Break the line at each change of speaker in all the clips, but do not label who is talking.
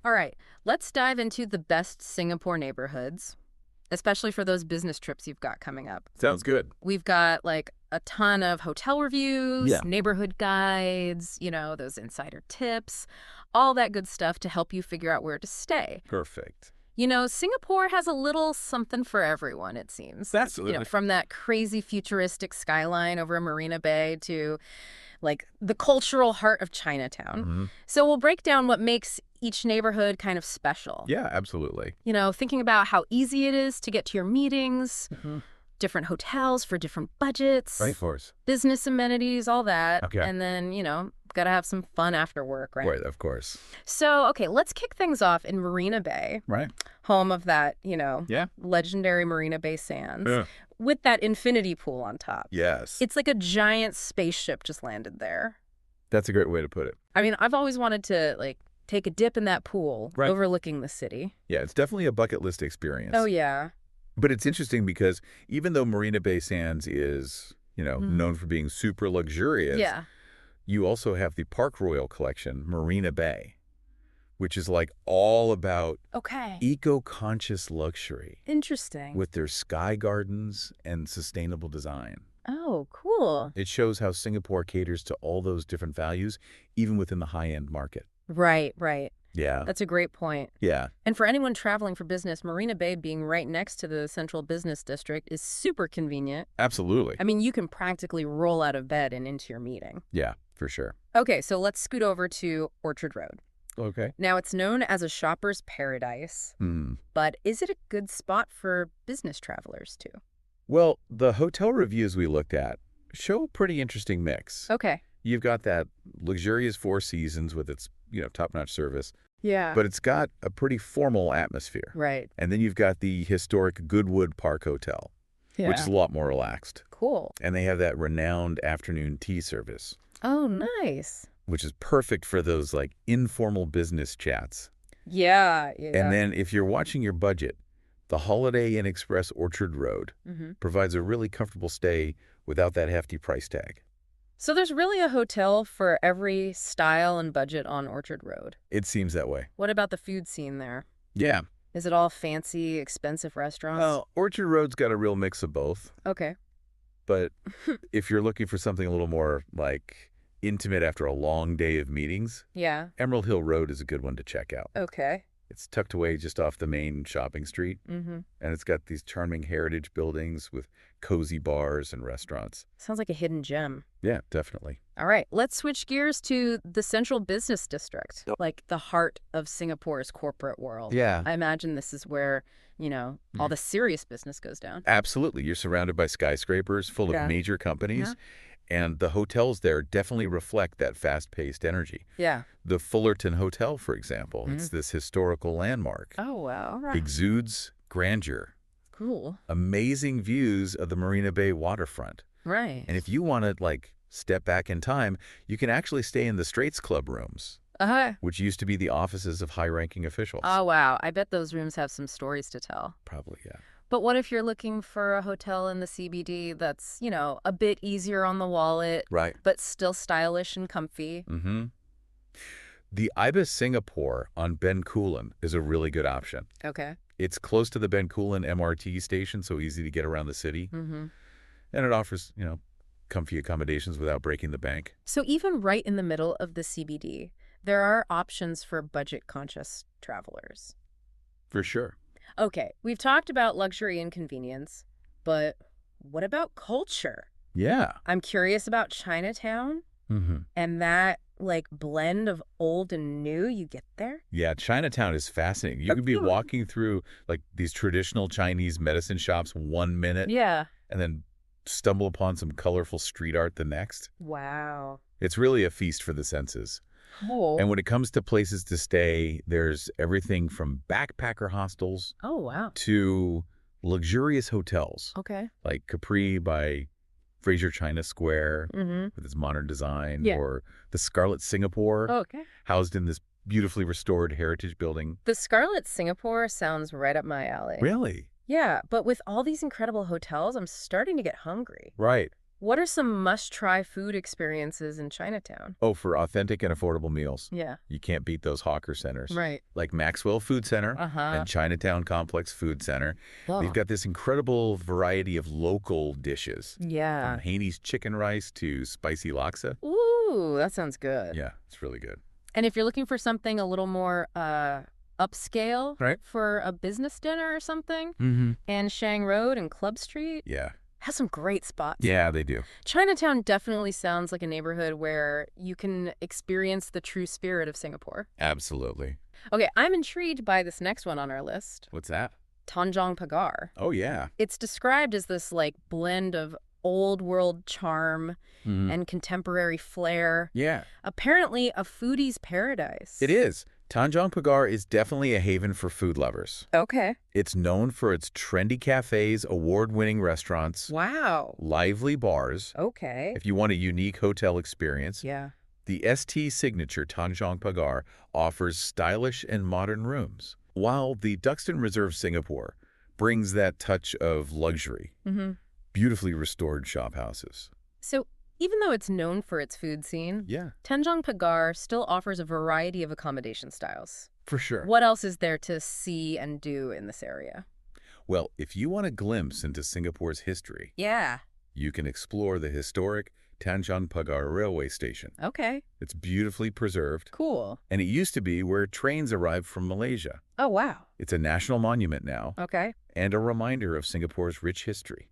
All right, let's dive into the best Singapore neighborhoods, especially for those business trips you've got coming up.
Sounds good.
We've got like a ton of hotel reviews,
Yeah.
neighborhood guides, those insider tips, all that good stuff to help you figure out where to stay.
Perfect.
Singapore has a little something for everyone, it seems.
Absolutely.
From that crazy futuristic skyline over Marina Bay to like the cultural heart of Chinatown.
Mm-hmm.
So we'll break down what makes each neighborhood kind of special.
Yeah, absolutely.
Thinking about how easy it is to get to your meetings, different hotels for different budgets,
Right, of course.
business amenities, all that.
Okay.
And then, gotta have some fun after work, right?
Right, of course.
So, okay, let's kick things off in Marina Bay,
Right.
home of that,
Yeah.
legendary Marina Bay Sands,
Yeah.
with that infinity pool on top.
Yes.
It's like a giant spaceship just landed there.
That's a great way to put it.
I mean, I've always wanted to, take a dip in that pool
Right.
overlooking the city.
Yeah, it's definitely a bucket list experience.
Oh, yeah.
But it's interesting because even though Marina Bay Sands is, known for being super luxurious,
Yeah.
you also have the Park Royal Collection, Marina Bay, which is like all about
Okay.
eco-conscious luxury
Interesting.
with their sky gardens and sustainable design.
Oh, cool.
It shows how Singapore caters to all those different values, even within the high-end market.
Right, right.
Yeah.
That's a great point.
Yeah.
And for anyone traveling for business, Marina Bay being right next to the central business district is super convenient.
Absolutely.
I mean, you can practically roll out of bed and into your meeting.
Yeah, for sure.
Okay, so let's scoot over to Orchard Road.
Okay.
Now, it's known as a shopper's paradise, but is it a good spot for business travelers too?
Well, the hotel reviews we looked at show a pretty interesting mix.
Okay.
You've got that luxurious Four Seasons with its, top-notch service,
Yeah.
but it's got a pretty formal atmosphere.
Right.
And then you've got the historic Goodwood Park Hotel,
Yeah.
which is a lot more relaxed.
Cool.
And they have that renowned afternoon tea service,
Oh, nice.
which is perfect for those informal business chats.
Yeah.
And then if you're watching your budget, the Holiday Inn Express Orchard Road provides a really comfortable stay without that hefty price tag.
So there's really a hotel for every style and budget on Orchard Road.
It seems that way.
What about the food scene there?
Yeah.
Is it all fancy, expensive restaurants?
Well, Orchard Road's got a real mix of both.
Okay.
But if you're looking for something a little more intimate after a long day of meetings,
Yeah.
Emerald Hill Road is a good one to check out.
Okay.
It's tucked away just off the main shopping street,
Mm-hmm.
and it's got these charming heritage buildings with cozy bars and restaurants.
Sounds like a hidden gem.
Yeah, definitely.
All right, let's switch gears to the central business district, like the heart of Singapore's corporate world.
Yeah.
I imagine this is where, all the serious business goes down.
Absolutely. You're surrounded by skyscrapers full
Yeah.
of major companies, and the hotels there definitely reflect that fast-paced energy.
Yeah.
The Fullerton Hotel, for example, it's this historical landmark.
Oh, wow. All right.
Exudes grandeur.
Cool.
Amazing views of the Marina Bay waterfront.
Right.
And if you want to, step back in time, you can actually stay in the Straits Club rooms, which used to be the offices of high-ranking officials.
Oh, wow. I bet those rooms have some stories to tell.
Probably, yeah.
But what if you're looking for a hotel in the CBD that's, a bit easier on the wallet,
Right.
but still stylish and comfy?
Mm-hmm. The Ibis Singapore on Bencoolen is a really good option.
Okay.
It's close to the Bencoolen MRT station, so easy to get around the city.
Mm-hmm.
And it offers, comfy accommodations without breaking the bank.
So even right in the middle of the CBD, there are options for budget-conscious travelers.
For sure.
Okay, we've talked about luxury and convenience, but what about culture?
Yeah.
I'm curious about Chinatown and that blend of old and new you get there.
Yeah, Chinatown is fascinating. You could be walking through these traditional Chinese medicine shops 1 minute
Yeah.
and then stumble upon some colorful street art the next.
Wow.
It's really a feast for the senses.
Cool.
And when it comes to places to stay, there's everything from backpacker hostels
Oh, wow.
to luxurious hotels
Okay.
like Capri by Fraser China Square
Mm-hmm.
with its modern design,
Yeah.
or the Scarlet Singapore,
Okay.
housed in this beautifully restored heritage building.
The Scarlet Singapore sounds right up my alley.
Really?
Yeah, but with all these incredible hotels, I'm starting to get hungry.
Right.
What are some must-try food experiences in Chinatown?
Oh, for authentic and affordable meals.
Yeah.
You can't beat those hawker centers.
Right.
Like Maxwell Food Center
Uh-huh.
and Chinatown Complex Food Center. They've
Oh.
got this incredible variety of local dishes, from
Yeah.
Haney's chicken rice to spicy laksa.
Ooh, that sounds good.
Yeah, it's really good.
And if you're looking for something a little more upscale
Right.
for a business dinner or something,
Mm-hmm.
Anshang Road and Club Street
Yeah.
has some great spots.
Yeah, they do.
Chinatown definitely sounds like a neighborhood where you can experience the true spirit of Singapore.
Absolutely.
Okay, I'm intrigued by this next one on our list,
What's that?
Tanjong Pagar.
Oh, yeah.
It's described as this like blend of old world charm
Mhm.
and contemporary flair.
Yeah,
Apparently a foodie's paradise.
it is. Tanjong Pagar is definitely a haven for food lovers.
Okay.
It's known for its trendy cafes, award-winning restaurants,
Wow.
lively bars.
Okay.
If you want a unique hotel experience,
Yeah.
the ST signature Tanjong Pagar offers stylish and modern rooms, while the Duxton Reserve Singapore brings that touch of luxury,
Mm-hmm.
beautifully restored shop houses.
So even though it's known for its food scene,
Yeah,
Tanjong Pagar still offers a variety of accommodation styles.
for sure.
What else is there to see and do in this area?
Well, if you want a glimpse into Singapore's history,
Yeah.
you can explore the historic Tanjong Pagar railway station.
Okay.
It's beautifully preserved,
Cool.
and it used to be where trains arrived from Malaysia.
Oh, wow.
It's a national monument now,
Okay.
and a reminder of Singapore's rich history.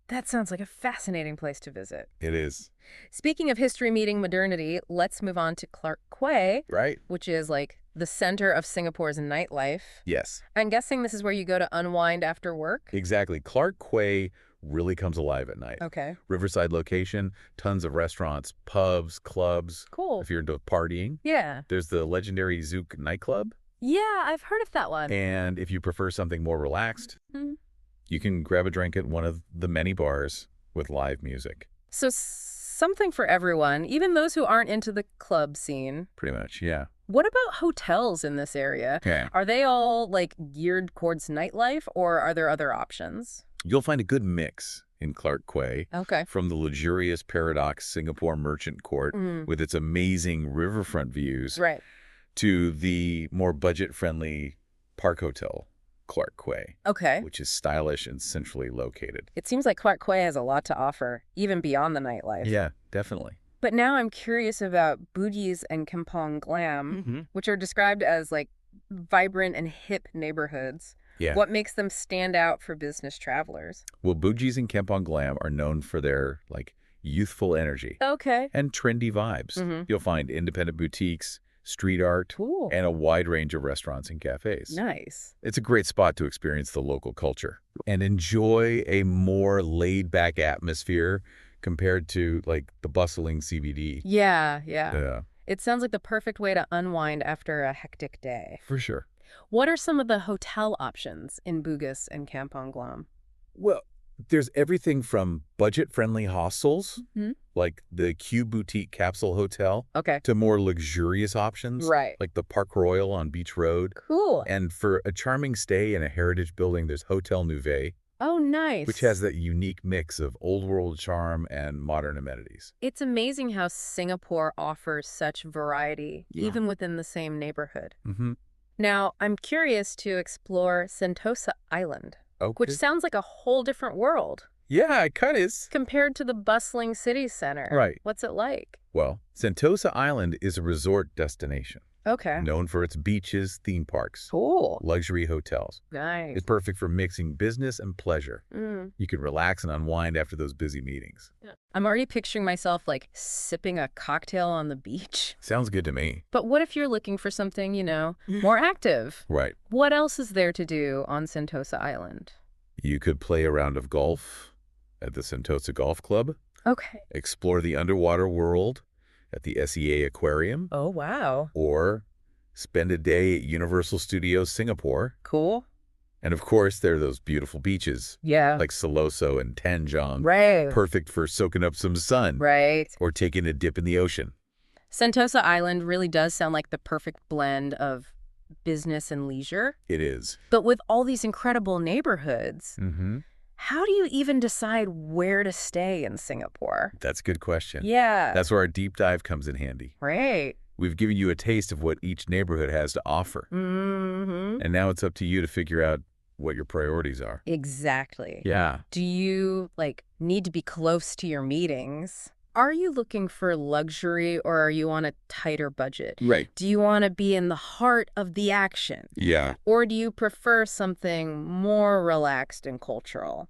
That sounds like a fascinating place to visit.
It is.
Speaking of history meeting modernity, let's move on to Clark Quay,
Right?
which is like the center of Singapore's nightlife.
Yes,
I'm guessing this is where you go to unwind after work?
exactly. Clark Quay really comes alive at night.
Okay.
Riverside location, tons of restaurants, pubs, clubs.
Cool.
If you're into partying,
Yeah.
there's the legendary Zouk nightclub.
Yeah, I've heard of that one.
And if you prefer something more relaxed,
Mhm.
you can grab a drink at one of the many bars with live music.
So something for everyone, even those who aren't into the club scene.
Pretty much, yeah.
What about hotels in this area?
Okay.
Are they all like geared towards nightlife or are there other options?
You'll find a good mix in Clark Quay,
Okay.
from the luxurious Paradox Singapore Merchant Court
Mm.
with its amazing riverfront views
Right.
to the more budget-friendly Park Hotel, Clark Quay,
Okay.
which is stylish and centrally located.
It seems like Clark Quay has a lot to offer, even beyond the nightlife.
Yeah, definitely.
But now I'm curious about Bugis and Kampong Glam, which are described as like vibrant and hip neighborhoods.
Yeah.
What makes them stand out for business travelers?
Well, Bugis and Kampong Glam are known for their, youthful energy
Okay.
and trendy vibes.
Mhm.
You'll find independent boutiques, street art,
Cool.
and a wide range of restaurants and cafes.
Nice.
It's a great spot to experience the local culture and enjoy a more laid-back atmosphere compared to, the bustling CBD.
Yeah.
Yeah,
It sounds like the perfect way to unwind after a hectic day.
for sure.
What are some of the hotel options in Bugis and Kampong Glam?
Well, there's everything from budget-friendly hostels,
Mhm.
like the Q Boutique Capsule Hotel,
Okay.
to more luxurious options,
Right.
like the Park Royal on Beach Road.
Cool.
And for a charming stay in a heritage building, there's Hotel Nouveau,
Oh, nice.
which has that unique mix of old-world charm and modern amenities.
It's amazing how Singapore offers such variety,
Yeah.
even within the same neighborhood.
Mm-hmm.
Now, I'm curious to explore Sentosa Island,
Okay.
which sounds like a whole different world
Yeah, it kind of is.
compared to the bustling city center.
Right.
What's it like?
Well, Sentosa Island is a resort destination
Okay.
known for its beaches, theme parks,
Cool.
luxury hotels.
Nice.
It's perfect for mixing business and pleasure.
Mm.
You can relax and unwind after those busy meetings.
I'm already picturing myself like sipping a cocktail on the beach.
Sounds good to me.
But what if you're looking for something, more active?
Right.
What else is there to do on Sentosa Island?
You could play a round of golf at the Sentosa Golf Club,
Okay.
explore the underwater world at the SEA Aquarium,
Oh, wow.
or spend a day at Universal Studios Singapore.
Cool.
And of course, there are those beautiful beaches
Yeah.
like Siloso and Tanjong,
Right.
perfect for soaking up some sun
Right.
or taking a dip in the ocean.
Sentosa Island really does sound like the perfect blend of business and leisure.
It is.
But with all these incredible neighborhoods,
Mm-hmm.
How do you even decide where to stay in Singapore?
That's a good question.
Yeah,
That's where our deep dive comes in handy.
right.
We've given you a taste of what each neighborhood has to offer,
Mm-hmm.
and now it's up to you to figure out what your priorities are.
Exactly.
Yeah,
Do you, need to be close to your meetings? Are you looking for luxury or are you on a tighter budget?
right.
Do you want to be in the heart of the action?
Yeah,
Or do you prefer something more relaxed and cultural?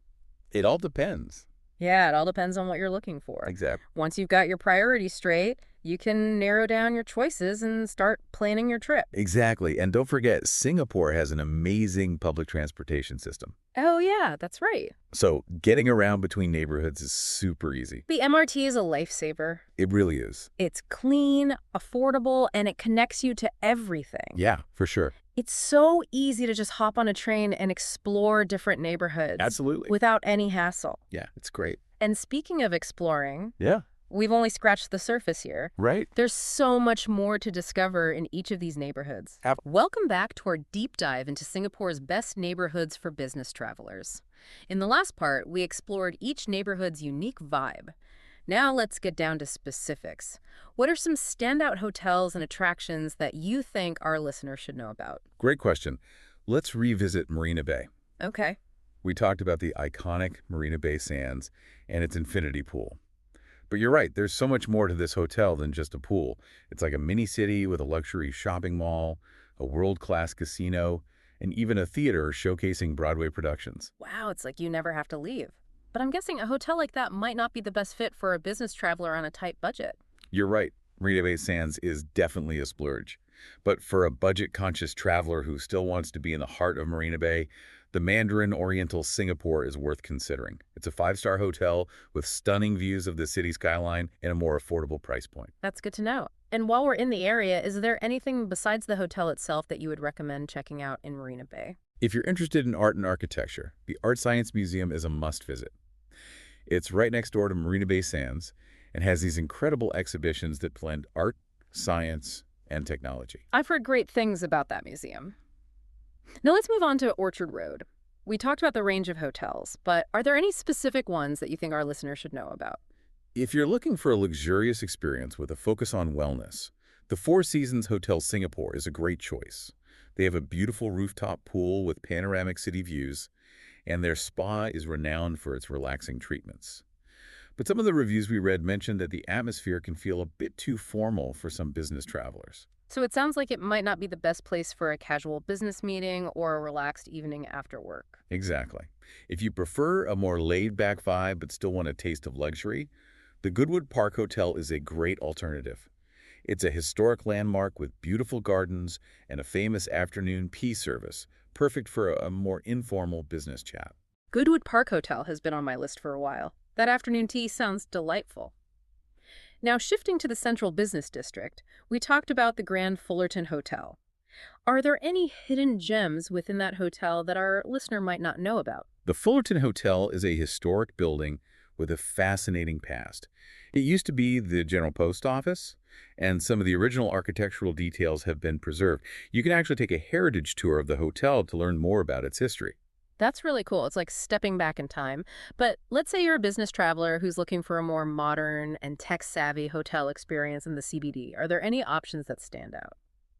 it all depends.
Yeah, it all depends on what you're looking for.
Exactly.
Once you've got your priorities straight, you can narrow down your choices and start planning your trip.
Exactly. And don't forget, Singapore has an amazing public transportation system.
Oh, yeah, that's right.
So getting around between neighborhoods is super easy.
The MRT is a lifesaver.
It really is.
It's clean, affordable, and it connects you to everything.
Yeah, for sure.
It's so easy to just hop on a train and explore different neighborhoods
Absolutely.
without any hassle.
Yeah, it's great.
And speaking of exploring,
Yeah,
we've only scratched the surface here.
right?
There's so much more to discover in each of these neighborhoods. Welcome back to our deep dive into Singapore's best neighborhoods for business travelers. In the last part, we explored each neighborhood's unique vibe. Now let's get down to specifics. What are some standout hotels and attractions that you think our listeners should know about?
Great question. Let's revisit Marina Bay.
Okay.
We talked about the iconic Marina Bay Sands and its infinity pool. But you're right, there's so much more to this hotel than just a pool. It's like a mini city with a luxury shopping mall, a world-class casino, and even a theater showcasing Broadway productions.
Wow, it's like you never have to leave. But I'm guessing a hotel like that might not be the best fit for a business traveler on a tight budget.
You're right, Marina Bay Sands is definitely a splurge. But for a budget-conscious traveler who still wants to be in the heart of Marina Bay, the Mandarin Oriental Singapore is worth considering. It's a 5-star hotel with stunning views of the city skyline and a more affordable price point.
That's good to know. And while we're in the area, is there anything besides the hotel itself that you would recommend checking out in Marina Bay?
If you're interested in art and architecture, the Art Science Museum is a must-visit. It's right next door to Marina Bay Sands and has these incredible exhibitions that blend art, science, and technology.
I've heard great things about that museum. Now let's move on to Orchard Road. We talked about the range of hotels, but are there any specific ones that you think our listeners should know about?
If you're looking for a luxurious experience with a focus on wellness, the Four Seasons Hotel Singapore is a great choice. They have a beautiful rooftop pool with panoramic city views, and their spa is renowned for its relaxing treatments. But some of the reviews we read mentioned that the atmosphere can feel a bit too formal for some business travelers.
So it sounds like it might not be the best place for a casual business meeting or a relaxed evening after work.
Exactly. If you prefer a more laid-back vibe but still want a taste of luxury, the Goodwood Park Hotel is a great alternative. It's a historic landmark with beautiful gardens and a famous afternoon tea service, perfect for a more informal business chat.
Goodwood Park Hotel has been on my list for a while. That afternoon tea sounds delightful. Now, shifting to the Central Business District, we talked about the Grand Fullerton Hotel. Are there any hidden gems within that hotel that our listener might not know about?
The Fullerton Hotel is a historic building with a fascinating past. It used to be the General Post Office, and some of the original architectural details have been preserved. You can actually take a heritage tour of the hotel to learn more about its history.
That's really cool. It's like stepping back in time. But let's say you're a business traveler who's looking for a more modern and tech-savvy hotel experience in the CBD. Are there any options that stand out?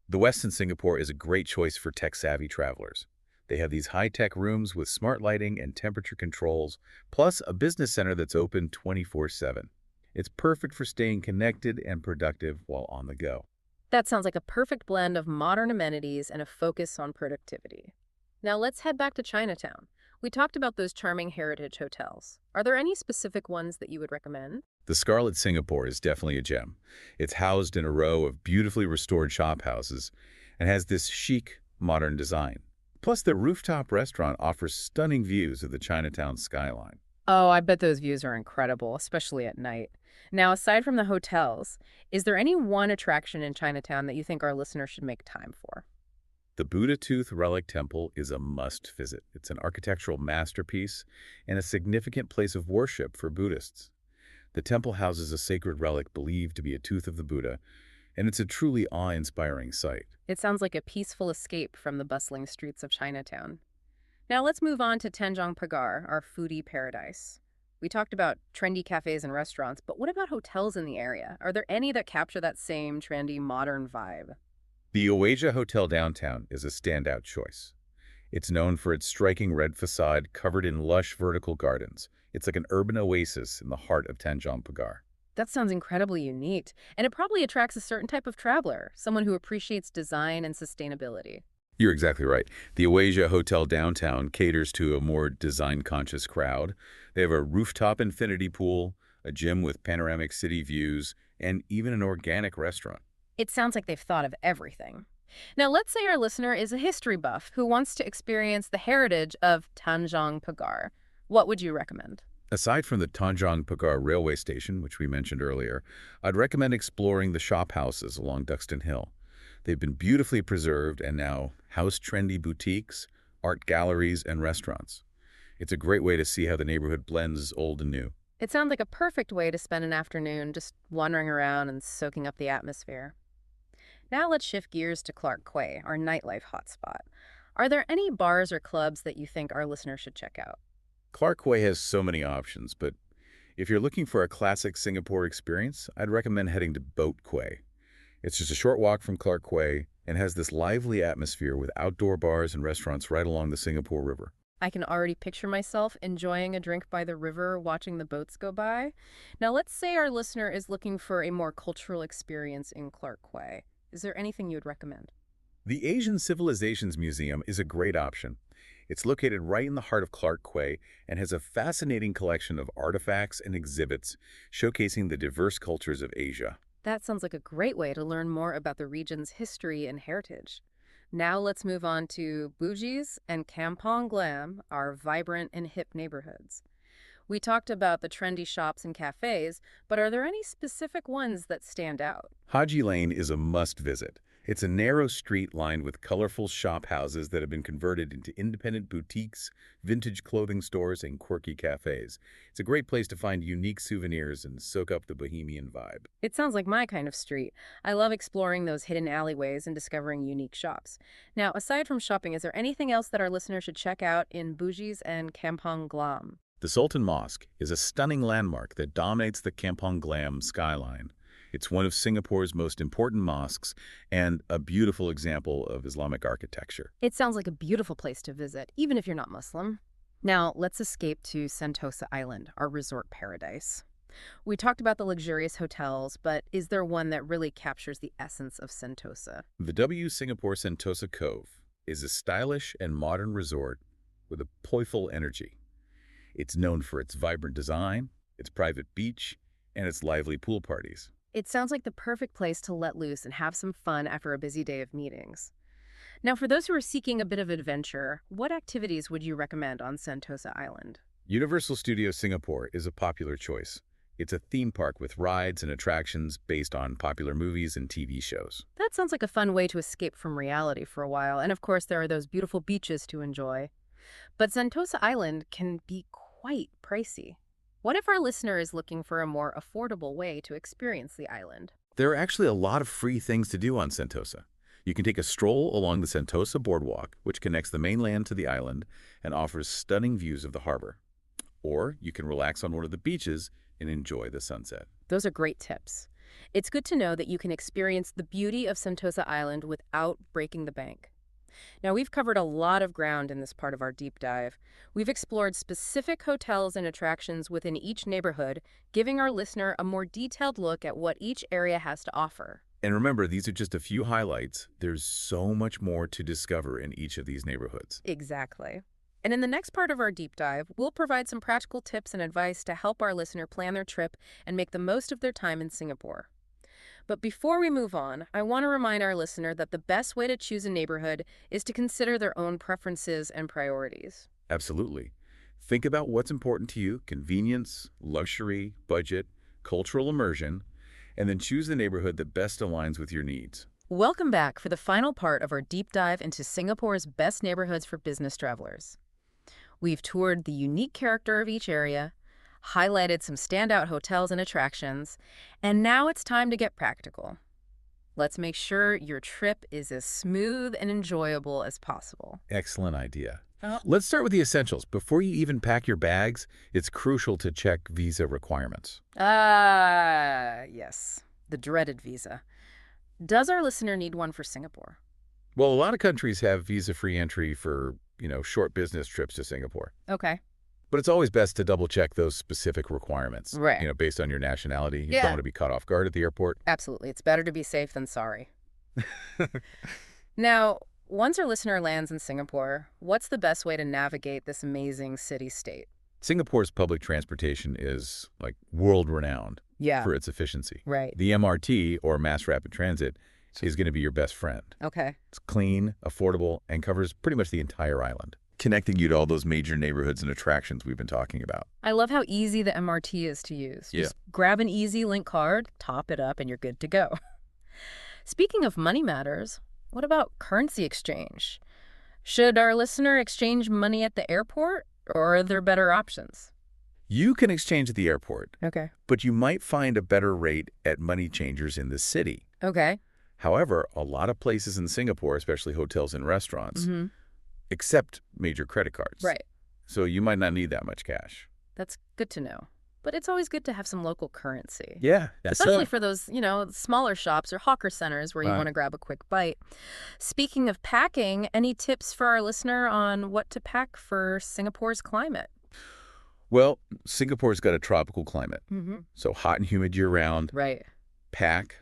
The Westin Singapore is a great choice for tech-savvy travelers. They have these high-tech rooms with smart lighting and temperature controls, plus a business center that's open 24/7. It's perfect for staying connected and productive while on the go.
That sounds like a perfect blend of modern amenities and a focus on productivity. Now let's head back to Chinatown. We talked about those charming heritage hotels. Are there any specific ones that you would recommend?
The Scarlet Singapore is definitely a gem. It's housed in a row of beautifully restored shop houses and has this chic, modern design. Plus, the rooftop restaurant offers stunning views of the Chinatown skyline.
Oh, I bet those views are incredible, especially at night. Now, aside from the hotels, is there any one attraction in Chinatown that you think our listeners should make time for?
The Buddha Tooth Relic Temple is a must-visit. It's an architectural masterpiece and a significant place of worship for Buddhists. The temple houses a sacred relic believed to be a tooth of the Buddha, and it's a truly awe-inspiring sight.
It sounds like a peaceful escape from the bustling streets of Chinatown. Now let's move on to Tanjong Pagar, our foodie paradise. We talked about trendy cafes and restaurants, but what about hotels in the area? Are there any that capture that same trendy modern vibe?
The Oasia Hotel downtown is a standout choice. It's known for its striking red facade covered in lush vertical gardens. It's like an urban oasis in the heart of Tanjong Pagar.
That sounds incredibly unique, and it probably attracts a certain type of traveler, someone who appreciates design and sustainability.
You're exactly right. The Oasia Hotel downtown caters to a more design-conscious crowd. They have a rooftop infinity pool, a gym with panoramic city views, and even an organic restaurant.
It sounds like they've thought of everything. Now, let's say our listener is a history buff who wants to experience the heritage of Tanjong Pagar. What would you recommend?
Aside from the Tanjong Pagar railway station, which we mentioned earlier, I'd recommend exploring the shop houses along Duxton Hill. They've been beautifully preserved and now house trendy boutiques, art galleries, and restaurants. It's a great way to see how the neighborhood blends old and new.
It sounds like a perfect way to spend an afternoon just wandering around and soaking up the atmosphere. Now let's shift gears to Clark Quay, our nightlife hotspot. Are there any bars or clubs that you think our listeners should check out?
Clark Quay has so many options, but if you're looking for a classic Singapore experience, I'd recommend heading to Boat Quay. It's just a short walk from Clark Quay and has this lively atmosphere with outdoor bars and restaurants right along the Singapore River.
I can already picture myself enjoying a drink by the river, watching the boats go by. Now, let's say our listener is looking for a more cultural experience in Clark Quay. Is there anything you would recommend?
The Asian Civilizations Museum is a great option. It's located right in the heart of Clark Quay and has a fascinating collection of artifacts and exhibits showcasing the diverse cultures of Asia.
That sounds like a great way to learn more about the region's history and heritage. Now let's move on to Bugis and Kampong Glam, our vibrant and hip neighborhoods. We talked about the trendy shops and cafes, but are there any specific ones that stand out?
Haji Lane is a must-visit. It's a narrow street lined with colorful shop houses that have been converted into independent boutiques, vintage clothing stores, and quirky cafes. It's a great place to find unique souvenirs and soak up the bohemian vibe.
It sounds like my kind of street. I love exploring those hidden alleyways and discovering unique shops. Now, aside from shopping, is there anything else that our listeners should check out in Bugis and Kampong Glam?
The Sultan Mosque is a stunning landmark that dominates the Kampong Glam skyline. It's one of Singapore's most important mosques and a beautiful example of Islamic architecture.
It sounds like a beautiful place to visit, even if you're not Muslim. Now, let's escape to Sentosa Island, our resort paradise. We talked about the luxurious hotels, but is there one that really captures the essence of Sentosa?
The W Singapore Sentosa Cove is a stylish and modern resort with a playful energy. It's known for its vibrant design, its private beach, and its lively pool parties.
It sounds like the perfect place to let loose and have some fun after a busy day of meetings. Now, for those who are seeking a bit of adventure, what activities would you recommend on Sentosa Island?
Universal Studios Singapore is a popular choice. It's a theme park with rides and attractions based on popular movies and TV shows.
That sounds like a fun way to escape from reality for a while, and of course there are those beautiful beaches to enjoy. But Sentosa Island can be quite pricey. What if our listener is looking for a more affordable way to experience the island?
There are actually a lot of free things to do on Sentosa. You can take a stroll along the Sentosa Boardwalk, which connects the mainland to the island and offers stunning views of the harbor. Or you can relax on one of the beaches and enjoy the sunset.
Those are great tips. It's good to know that you can experience the beauty of Sentosa Island without breaking the bank. Now, we've covered a lot of ground in this part of our deep dive. We've explored specific hotels and attractions within each neighborhood, giving our listener a more detailed look at what each area has to offer.
And remember, these are just a few highlights. There's so much more to discover in each of these neighborhoods.
Exactly. And in the next part of our deep dive, we'll provide some practical tips and advice to help our listener plan their trip and make the most of their time in Singapore. But before we move on, I want to remind our listener that the best way to choose a neighborhood is to consider their own preferences and priorities.
Absolutely. Think about what's important to you: convenience, luxury, budget, cultural immersion, and then choose the neighborhood that best aligns with your needs.
Welcome back for the final part of our deep dive into Singapore's best neighborhoods for business travelers. We've toured the unique character of each area, highlighted some standout hotels and attractions, and now it's time to get practical. Let's make sure your trip is as smooth and enjoyable as possible.
Excellent idea.
Oh.
Let's start with the essentials. Before you even pack your bags, it's crucial to check visa requirements.
Yes. The dreaded visa. Does our listener need one for Singapore?
Well, a lot of countries have visa-free entry for, short business trips to Singapore.
Okay.
But it's always best to double-check those specific requirements.
Right.
Based on your nationality. You
Yeah.
don't want to be caught off guard at the airport.
Absolutely. It's better to be safe than sorry. Now, once our listener lands in Singapore, what's the best way to navigate this amazing city-state?
Singapore's public transportation is, world-renowned
Yeah.
for its efficiency.
Right.
The MRT, or Mass Rapid Transit, is going to be your best friend.
Okay.
It's clean, affordable, and covers pretty much the entire island, connecting you to all those major neighborhoods and attractions we've been talking about.
I love how easy the MRT is to use.
Yeah.
Just grab an Easy Link card, top it up, and you're good to go. Speaking of money matters, what about currency exchange? Should our listener exchange money at the airport, or are there better options?
You can exchange at the airport,
Okay.
but you might find a better rate at money changers in the city.
Okay.
However, a lot of places in Singapore, especially hotels and restaurants, accept major credit cards.
Right.
So you might not need that much cash.
That's good to know. But it's always good to have some local currency.
Yeah, that's
Especially for those, smaller shops or hawker centers where you
Right.
want to grab a quick bite. Speaking of packing, any tips for our listener on what to pack for Singapore's climate?
Well, Singapore's got a tropical climate,
Mm-hmm.
so hot and humid year-round.
Right.
Pack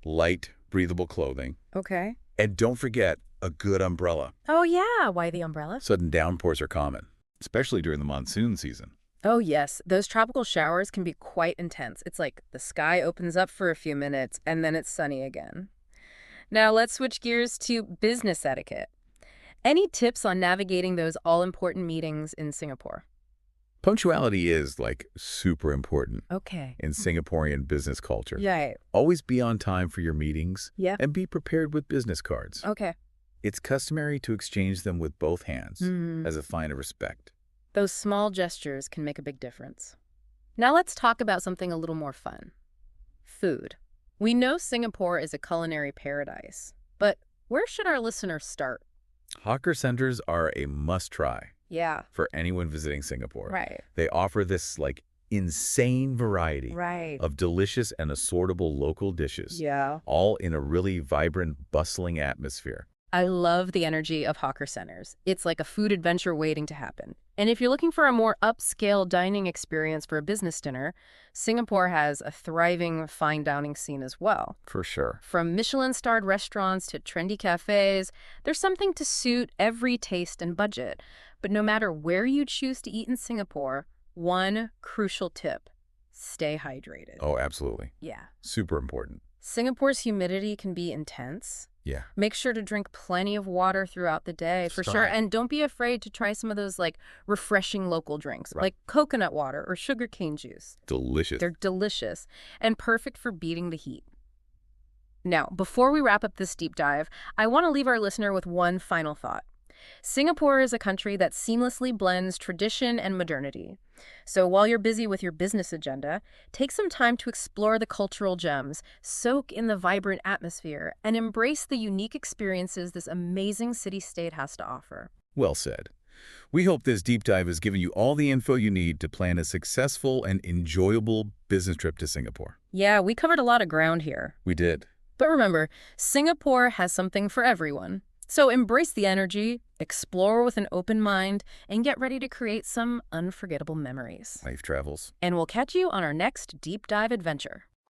light, breathable clothing.
Okay.
And don't forget a good umbrella.
Oh, yeah. Why the umbrella?
Sudden downpours are common, especially during the monsoon season.
Oh, yes. Those tropical showers can be quite intense. It's like the sky opens up for a few minutes and then it's sunny again. Now let's switch gears to business etiquette. Any tips on navigating those all-important meetings in Singapore?
Punctuality is, super important
Okay.
in Singaporean business culture.
Right.
Always be on time for your meetings
Yeah.
and be prepared with business cards.
Okay.
It's customary to exchange them with both hands
Mm.
as a sign of respect.
Those small gestures can make a big difference. Now let's talk about something a little more fun. Food. We know Singapore is a culinary paradise, but where should our listeners start?
Hawker centers are a must-try
Yeah.
for anyone visiting Singapore.
Right.
They offer this, insane variety
Right.
of delicious and assortable local dishes,
Yeah.
all in a really vibrant, bustling atmosphere.
I love the energy of hawker centers. It's like a food adventure waiting to happen. And if you're looking for a more upscale dining experience for a business dinner, Singapore has a thriving fine dining scene as well.
For sure.
From Michelin-starred restaurants to trendy cafes, there's something to suit every taste and budget. But no matter where you choose to eat in Singapore, one crucial tip: stay hydrated.
Oh, absolutely.
Yeah.
Super important.
Singapore's humidity can be intense.
Yeah.
Make sure to drink plenty of water throughout the day, for sure.
Right.
And don't be afraid to try some of those, refreshing local drinks,
Right.
like coconut water or sugarcane juice.
Delicious.
They're delicious and perfect for beating the heat. Now, before we wrap up this deep dive, I want to leave our listener with one final thought. Singapore is a country that seamlessly blends tradition and modernity. So while you're busy with your business agenda, take some time to explore the cultural gems, soak in the vibrant atmosphere, and embrace the unique experiences this amazing city-state has to offer.
Well said. We hope this deep dive has given you all the info you need to plan a successful and enjoyable business trip to Singapore.
Yeah, we covered a lot of ground here.
We did.
But remember, Singapore has something for everyone. So embrace the energy, explore with an open mind, and get ready to create some unforgettable memories.
Life travels.
And we'll catch you on our next deep dive adventure.